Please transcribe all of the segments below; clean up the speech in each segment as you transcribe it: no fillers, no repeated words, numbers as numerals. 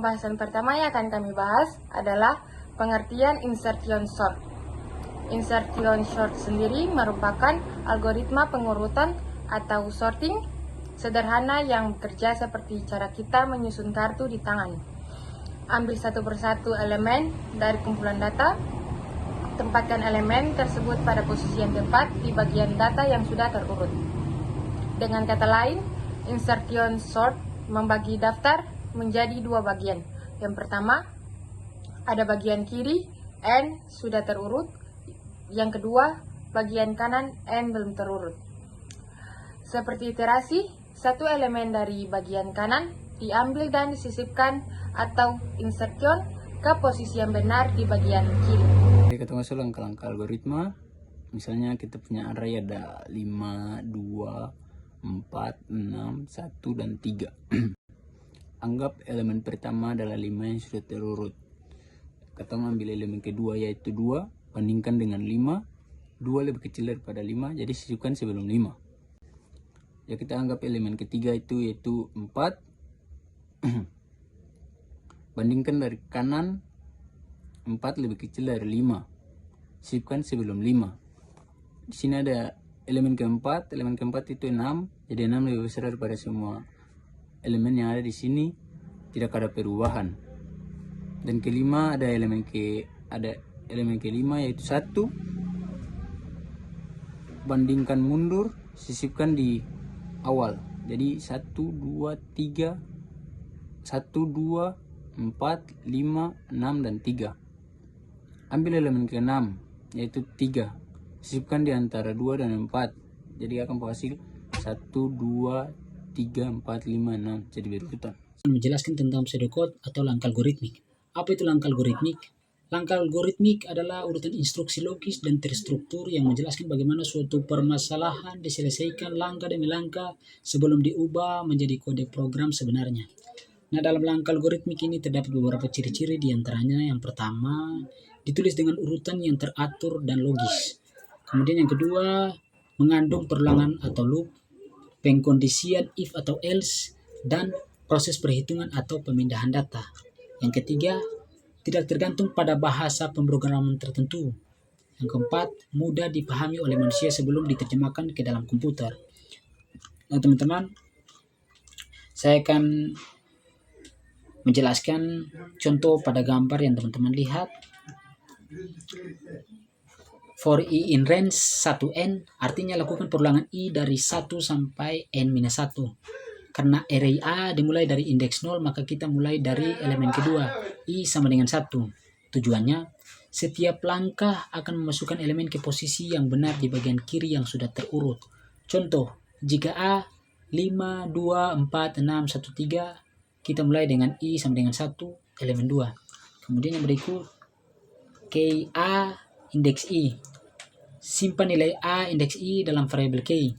pembahasan pertama yang akan kami bahas adalah pengertian insertion sort. Insertion sort sendiri merupakan algoritma pengurutan atau sorting sederhana yang bekerja seperti cara kita menyusun kartu di tangan. Ambil satu persatu elemen dari kumpulan data, tempatkan elemen tersebut pada posisi yang tepat di bagian data yang sudah terurut. Dengan kata lain, insertion sort membagi daftar menjadi dua bagian. Yang pertama, ada bagian kiri, N sudah terurut. Yang kedua, bagian kanan, N belum terurut. Seperti iterasi, satu elemen dari bagian kanan diambil dan disisipkan atau insertion ke posisi yang benar di bagian kiri. Jadi kita masuk langkah-langkah algoritma. Misalnya kita punya array ada 5, 2, 4, 6, 1, dan 3. Anggap elemen pertama adalah 5 yang sudah terurut. Kita ambil elemen kedua yaitu 2, bandingkan dengan 5. 2 lebih kecil daripada 5, jadi sisipkan sebelum 5. Ya, kita anggap elemen ketiga yaitu 4. Bandingkan dari kanan, 4 lebih kecil dari 5. Sisipkan sebelum 5. Di sini ada elemen keempat itu 6, jadi 6 lebih besar daripada semua elemen yang ada di sini, tidak ada perubahan. Dan kelima ada elemen kelima yaitu 1. Bandingkan mundur, sisipkan di awal. Jadi 1, 2, 3, 1, 2, 4, 5, 6, dan 3. Ambil elemen ke-6 yaitu 3. Sisipkan di antara 2 dan 4. Jadi akan berhasil 1, 2, 3, 4, 5, 6 jadi berurutan. Menjelaskan tentang pseudocode atau langkah algoritmik. Apa itu langkah algoritmik? Langkah algoritmik adalah urutan instruksi logis dan terstruktur yang menjelaskan bagaimana suatu permasalahan diselesaikan langkah demi langkah sebelum diubah menjadi kode program sebenarnya. Nah, dalam langkah algoritmik ini terdapat beberapa ciri-ciri, di antaranya yang pertama, ditulis dengan urutan yang teratur dan logis. Kemudian yang kedua, mengandung perulangan atau loop, pengkondisian if atau else, dan proses perhitungan atau pemindahan data. Yang ketiga, tidak tergantung pada bahasa pemrograman tertentu. Yang keempat, mudah dipahami oleh manusia sebelum diterjemahkan ke dalam komputer. Nah, teman-teman, saya akan menjelaskan contoh pada gambar yang teman-teman lihat. For i in range 1n, artinya lakukan perulangan i dari 1 sampai n-1. Karena array A dimulai dari indeks 0, maka kita mulai dari elemen kedua, i sama dengan 1. Tujuannya, setiap langkah akan memasukkan elemen ke posisi yang benar di bagian kiri yang sudah terurut. Contoh, jika A 5, 2, 4, 6, 1, 3, kita mulai dengan i sama dengan 1, elemen 2. Kemudian yang berikut, KA indeks i. Simpan nilai A indeks i dalam variabel K.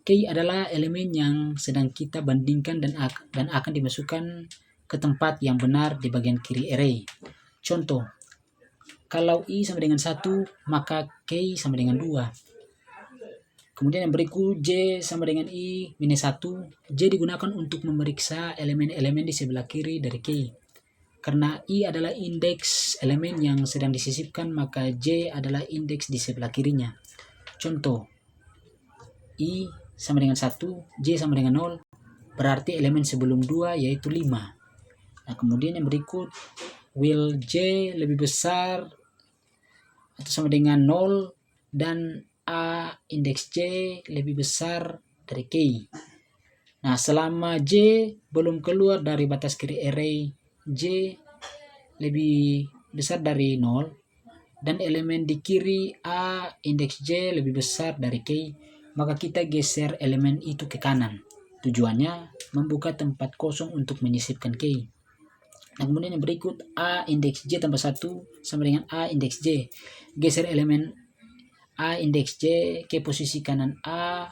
K adalah elemen yang sedang kita bandingkan dan akan dimasukkan ke tempat yang benar di bagian kiri array. Contoh, kalau i sama dengan 1, maka K sama dengan 2. Kemudian yang berikut, J sama dengan i minus 1. J digunakan untuk memeriksa elemen-elemen di sebelah kiri dari K. Karena i adalah indeks elemen yang sedang disisipkan, maka j adalah indeks di sebelah kirinya. Contoh, i sama dengan 1, j sama dengan 0, berarti elemen sebelum 2 yaitu 5. Nah, kemudian yang berikut, will j lebih besar atau sama dengan 0 dan a indeks j lebih besar dari k. Nah, selama j belum keluar dari batas kiri array, j lebih besar dari 0 dan elemen di kiri a indeks j lebih besar dari k, maka kita geser elemen itu ke kanan. Tujuannya membuka tempat kosong untuk menyisipkan k. Nah, kemudian yang berikut, a indeks j tambah 1 sama dengan a indeks j. Geser elemen a indeks j ke posisi kanan a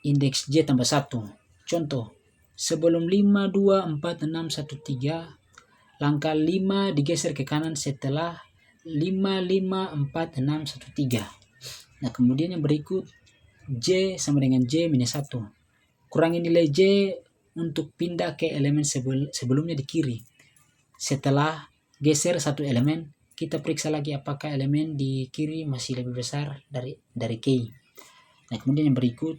indeks j tambah 1. Contoh, sebelum 5, 2, 4, 6, 1, 3, langkah 5 digeser ke kanan setelah 5, 5, 4, 6, 1, 3. Nah, kemudian yang berikut, J sama dengan J minus 1. Kurangi nilai J untuk pindah ke elemen sebelumnya di kiri. Setelah geser satu elemen, kita periksa lagi apakah elemen di kiri masih lebih besar dari K. Nah, kemudian yang berikut,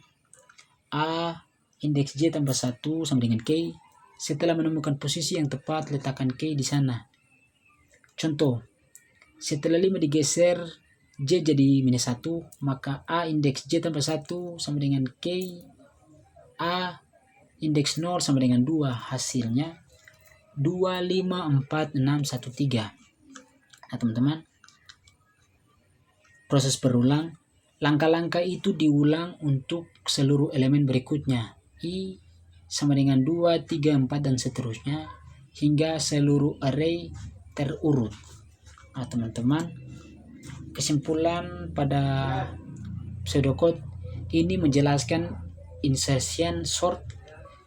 A indeks J tambah 1 sama dengan K. Setelah menemukan posisi yang tepat, letakkan K di sana. Contoh, setelah 5 digeser J jadi minus 1, maka A indeks J tambah 1 sama dengan K. A indeks 0 sama dengan 2. Hasilnya 2, 5, 4, 6, 1, 3. Nah, teman-teman, proses berulang. Langkah-langkah itu diulang untuk seluruh elemen berikutnya. I sama dengan 2, 3, 4, dan seterusnya hingga seluruh array terurut. Nah, teman-teman, kesimpulan pada pseudocode ini menjelaskan insertion sort.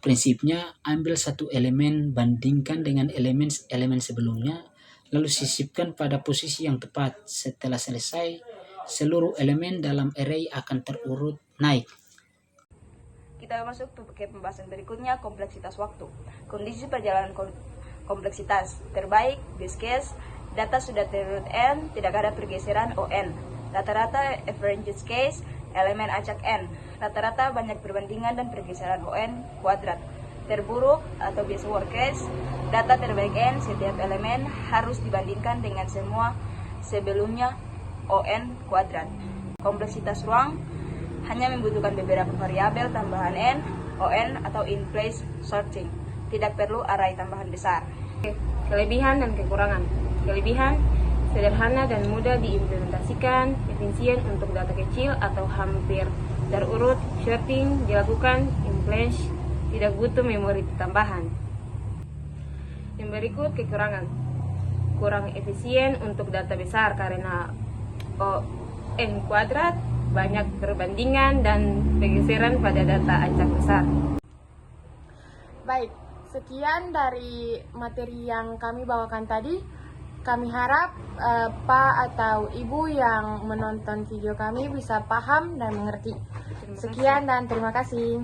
Prinsipnya, ambil satu elemen, bandingkan dengan elemen sebelumnya, lalu sisipkan pada posisi yang tepat. Setelah selesai, seluruh elemen dalam array akan terurut naik. Kita masuk ke pembahasan berikutnya, kompleksitas waktu. Kondisi perjalanan kompleksitas terbaik, best case, data sudah terurut n, tidak ada pergeseran on. Rata-rata average case, elemen acak n. Rata-rata banyak perbandingan dan pergeseran on kuadrat. Terburuk atau best worst case, data terbaik n, setiap elemen harus dibandingkan dengan semua sebelumnya on kuadrat. Kompleksitas ruang hanya membutuhkan beberapa variabel tambahan n, on, atau in place sorting. Tidak perlu array tambahan besar. Kelebihan dan kekurangan. Kelebihan, sederhana dan mudah diimplementasikan, efisien untuk data kecil atau hampir terurut, sorting dilakukan in place, tidak butuh memori tambahan. Yang berikut kekurangan. Kurang efisien untuk data besar karena n kuadrat, banyak perbandingan dan pergeseran pada data acak besar. Baik, sekian dari materi yang kami bawakan tadi. Kami harap Pak atau Ibu yang menonton video kami bisa paham dan mengerti. Sekian dan terima kasih.